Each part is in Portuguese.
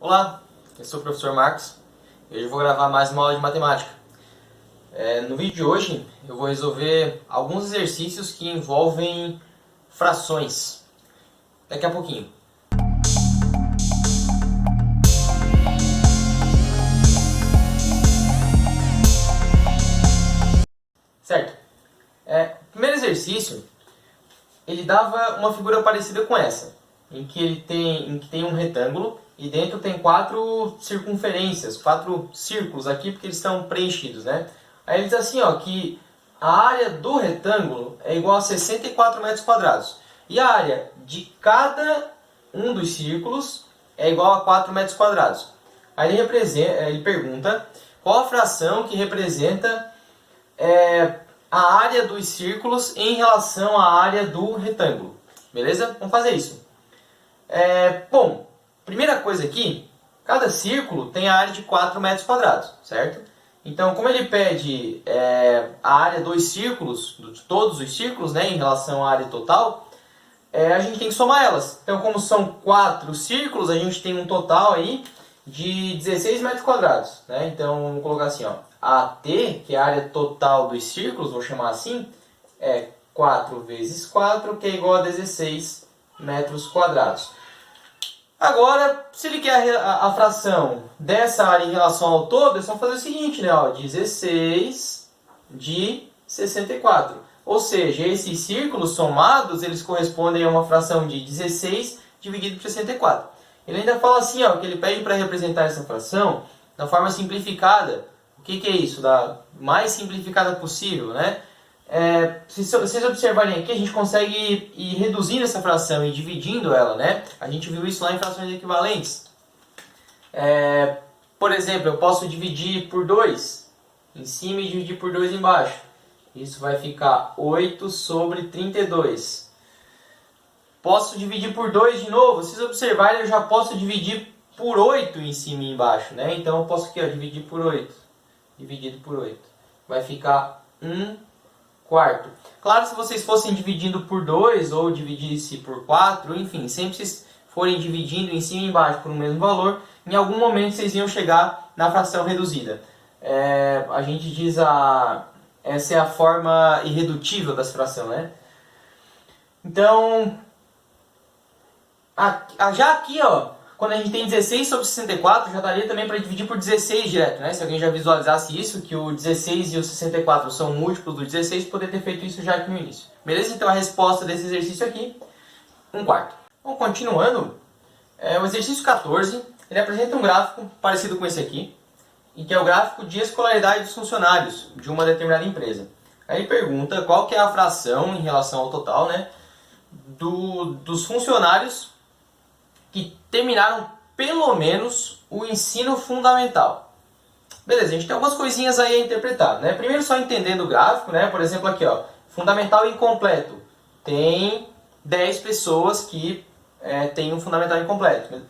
Olá, eu sou o professor Marcos e hoje eu vou gravar mais uma aula de matemática. No vídeo de hoje eu vou resolver alguns exercícios que envolvem frações. Daqui a pouquinho. Certo? O primeiro exercício, ele dava uma figura parecida com essa, em que tem um retângulo e dentro tem 4 circunferências, 4 círculos aqui porque eles estão preenchidos, né? Aí ele diz assim, ó, que a área do retângulo é igual a 64 metros quadrados e a área de cada um dos círculos é igual a 4 metros quadrados. Aí ele pergunta qual a fração que representa a área dos círculos em relação à área do retângulo. Beleza? Vamos fazer isso. Bom, primeira coisa aqui, cada círculo tem a área de 4 metros quadrados, certo? Então, como ele pede a área dos círculos, de todos os círculos, né, em relação à área total, a gente tem que somar elas. Então, como são 4 círculos, a gente tem um total aí de 16 metros quadrados, né? Então, vamos colocar assim, ó, AT, que é a área total dos círculos, vou chamar assim, é 4 vezes 4, que é igual a 16 metros quadrados. Agora, se ele quer a fração dessa área em relação ao todo, é só fazer o seguinte, né? Ó, 16 de 64. Ou seja, esses círculos somados, eles correspondem a uma fração de 16 dividido por 64. Ele ainda fala assim, ó, que ele pede para representar essa fração da forma simplificada. O que é isso? Da mais simplificada possível, né? Se vocês observarem aqui, a gente consegue ir reduzindo essa fração e dividindo ela, né? A gente viu isso lá em frações equivalentes. Por exemplo, eu posso dividir por 2 em cima e dividir por 2 embaixo. Isso vai ficar 8 sobre 32. Posso dividir por 2 de novo. Se vocês observarem, eu já posso dividir por 8 em cima e embaixo, né? Então eu posso aqui, ó, dividir por 8. Dividido por 8. Vai ficar 1 quarto. Claro, se vocês fossem dividindo por 2 ou dividisse por 4, enfim, sempre vocês forem dividindo em cima e embaixo por um mesmo valor, em algum momento vocês iam chegar na fração reduzida. A gente diz essa é a forma irredutível das frações, né? Então, já aqui, ó, quando a gente tem 16 sobre 64, já daria também para dividir por 16 direto, né? Se alguém já visualizasse isso, que o 16 e o 64 são múltiplos do 16, poderia ter feito isso já aqui no início. Beleza? Então a resposta desse exercício aqui, 1 quarto. Bom, continuando, o exercício 14, ele apresenta um gráfico parecido com esse aqui, em que é o gráfico de escolaridade dos funcionários de uma determinada empresa. Aí ele pergunta qual que é a fração em relação ao total, né, dos funcionários que terminaram pelo menos o ensino fundamental. Beleza, a gente tem algumas coisinhas aí a interpretar, né? Primeiro, só entendendo o gráfico, né? Por exemplo, aqui, ó, fundamental incompleto. Tem 10 pessoas que têm um fundamental incompleto.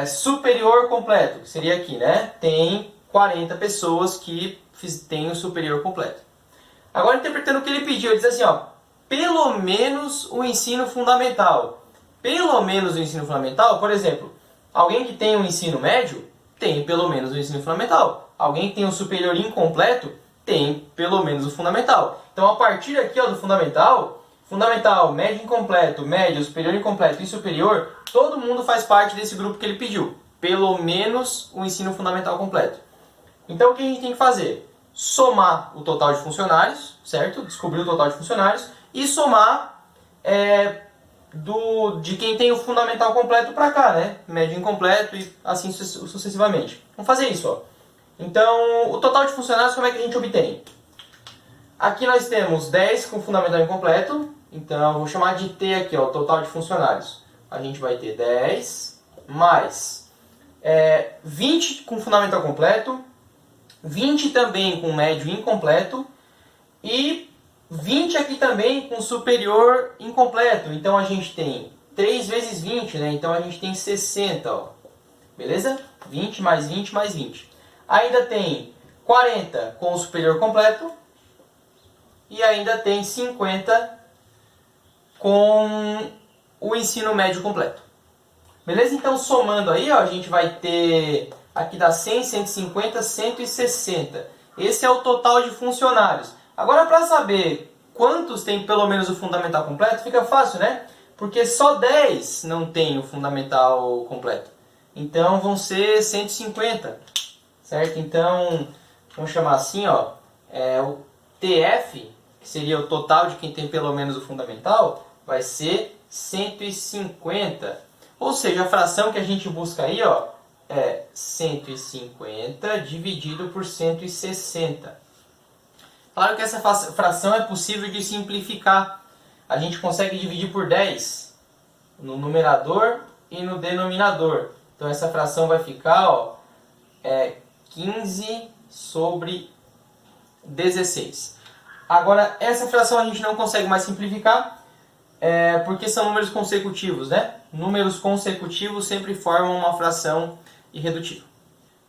Superior completo, que seria aqui, né? Tem 40 pessoas que têm o superior completo. Agora, interpretando o que ele pediu, ele diz assim, ó, pelo menos o ensino fundamental. Pelo menos o ensino fundamental, por exemplo, alguém que tem um ensino médio tem pelo menos o ensino fundamental. Alguém que tem um superior incompleto tem pelo menos o fundamental. Então, a partir aqui, ó, do fundamental, médio incompleto, médio, superior incompleto e superior, todo mundo faz parte desse grupo que ele pediu. Pelo menos o ensino fundamental completo. Então, o que a gente tem que fazer? Somar o total de funcionários, certo? Descobrir o total de funcionários e somar de quem tem o fundamental completo para cá, né? Médio incompleto e assim sucessivamente. Vamos fazer isso, ó. Então, o total de funcionários, como é que a gente obtém? Aqui nós temos 10 com fundamental incompleto. Então, eu vou chamar de T aqui, ó, o total de funcionários. A gente vai ter 10 mais 20 com fundamental completo, 20 também com médio incompleto e 20 aqui também com superior incompleto. Então a gente tem 3 vezes 20, né? Então a gente tem 60, ó. Beleza? 20 mais 20 mais 20. Ainda tem 40 com o superior completo e ainda tem 50 com o ensino médio completo. Beleza? Então, somando aí, ó, a gente vai ter... Aqui dá 100, 150, 160. Esse é o total de funcionários. Agora, para saber quantos tem pelo menos o fundamental completo, fica fácil, né? Porque só 10 não tem o fundamental completo. Então, vão ser 150. Certo? Então, vamos chamar assim, ó, o TF, que seria o total de quem tem pelo menos o fundamental, vai ser 150. Ou seja, a fração que a gente busca aí, ó, é 150 dividido por 160. Claro que essa fração é possível de simplificar. A gente consegue dividir por 10 no numerador e no denominador. Então essa fração vai ficar, ó, 15 sobre 16. Agora, essa fração a gente não consegue mais simplificar, porque são números consecutivos, né? Números consecutivos sempre formam uma fração irredutível.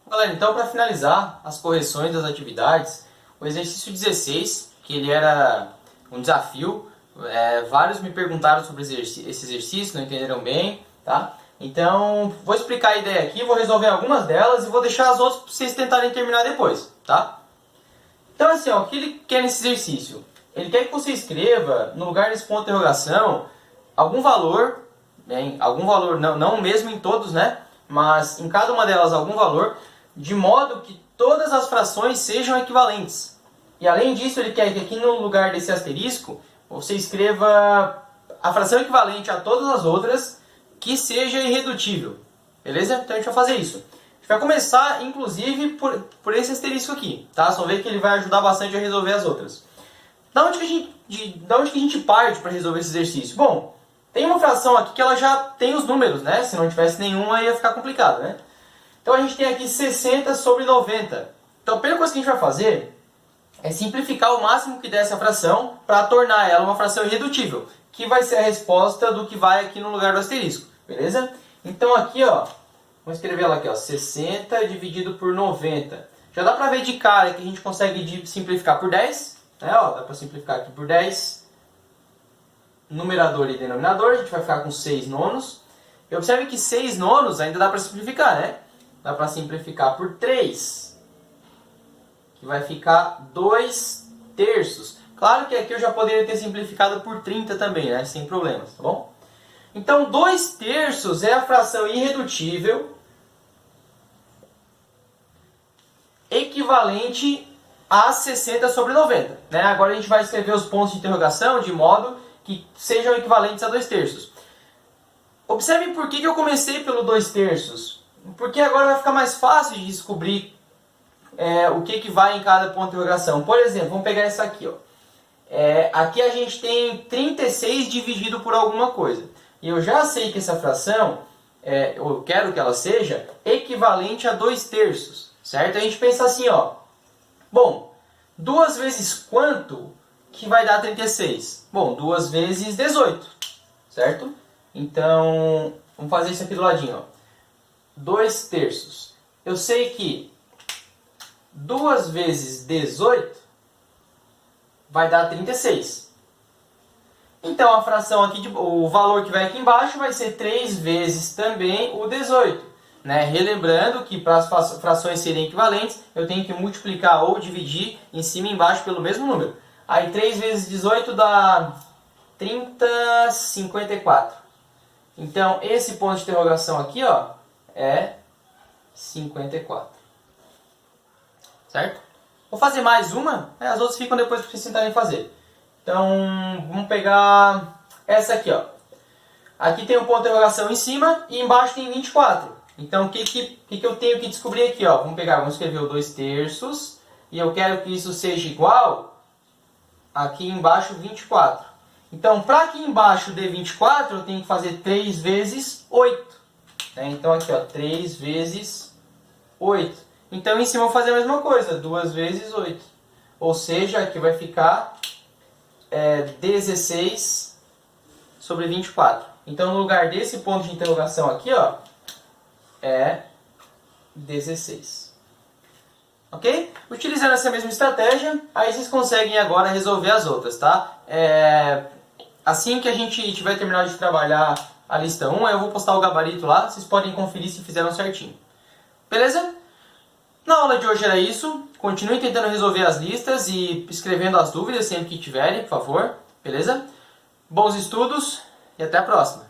Galera, então para finalizar as correções das atividades, o exercício 16, que ele era um desafio, vários me perguntaram sobre esse exercício, não entenderam bem, tá? Então, vou explicar a ideia aqui, vou resolver algumas delas e vou deixar as outras para vocês tentarem terminar depois, tá? Então, assim, ó, o que ele quer nesse exercício? Ele quer que você escreva, no lugar desse ponto de interrogação, algum valor, não mesmo em todos, né? Mas em cada uma delas algum valor, de modo que todas as frações sejam equivalentes. E além disso, ele quer que aqui no lugar desse asterisco, você escreva a fração equivalente a todas as outras, que seja irredutível. Beleza? Então a gente vai fazer isso. A gente vai começar, inclusive, por esse asterisco aqui. Tá? Só ver que ele vai ajudar bastante a resolver as outras. Da onde que a gente parte para resolver esse exercício? Bom, tem uma fração aqui que ela já tem os números, né? Se não tivesse nenhuma, ia ficar complicado, né? Então a gente tem aqui 60 sobre 90. Então a primeira coisa que a gente vai fazer é simplificar o máximo que der essa fração para tornar ela uma fração irredutível, que vai ser a resposta do que vai aqui no lugar do asterisco, beleza? Então aqui, ó, vamos escrever ela aqui, ó, 60 dividido por 90. Já dá para ver de cara que a gente consegue simplificar por 10, né? Ó, dá para simplificar aqui por 10. Numerador e denominador, a gente vai ficar com 6 nonos. E observe que 6 nonos ainda dá para simplificar, né? Dá para simplificar por 3, que vai ficar 2 terços. Claro que aqui eu já poderia ter simplificado por 30 também, né? Sem problemas, tá bom? Então, 2 terços é a fração irredutível equivalente a 60 sobre 90. Né? Agora a gente vai escrever os pontos de interrogação de modo que sejam equivalentes a 2 terços. Observe por que eu comecei pelo 2 terços. Porque agora vai ficar mais fácil de descobrir o que vai em cada ponto de interrogação. Por exemplo, vamos pegar essa aqui, ó. Aqui a gente tem 36 dividido por alguma coisa. E eu já sei que essa fração, eu quero que ela seja equivalente a 2 terços. Certo? A gente pensa assim, ó. Bom, 2 vezes quanto que vai dar 36? Bom, 2 vezes 18. Certo? Então, vamos fazer isso aqui do ladinho, ó. 2 terços. Eu sei que 2 vezes 18 vai dar 36. Então a fração aqui, o valor que vai aqui embaixo vai ser 3 vezes também o 18. Né? Relembrando que para as frações serem equivalentes, eu tenho que multiplicar ou dividir em cima e embaixo pelo mesmo número. Aí 3 vezes 18 dá 54. Então esse ponto de interrogação aqui, ó, é 54. Certo? Vou fazer mais uma, as outras ficam depois para vocês tentarem fazer. Então, vamos pegar essa aqui, ó. Aqui tem um ponto de interrogação em cima e embaixo tem 24. Então, o que eu tenho que descobrir aqui, ó? Vamos escrever o 2 terços e eu quero que isso seja igual aqui embaixo 24. Então, para aqui embaixo dê 24, eu tenho que fazer 3 vezes 8. Né? Então, aqui, ó, 3 vezes 8. Então, em cima eu vou fazer a mesma coisa, 2 vezes 8. Ou seja, aqui vai ficar 16 sobre 24. Então, no lugar desse ponto de interrogação aqui, ó, é 16. Ok? Utilizando essa mesma estratégia, aí vocês conseguem agora resolver as outras, tá? Assim que a gente tiver terminado de trabalhar a lista 1, aí eu vou postar o gabarito lá, vocês podem conferir se fizeram certinho. Beleza? Na aula de hoje era isso. Continuem tentando resolver as listas e escrevendo as dúvidas sempre que tiverem, por favor. Beleza? Bons estudos e até a próxima.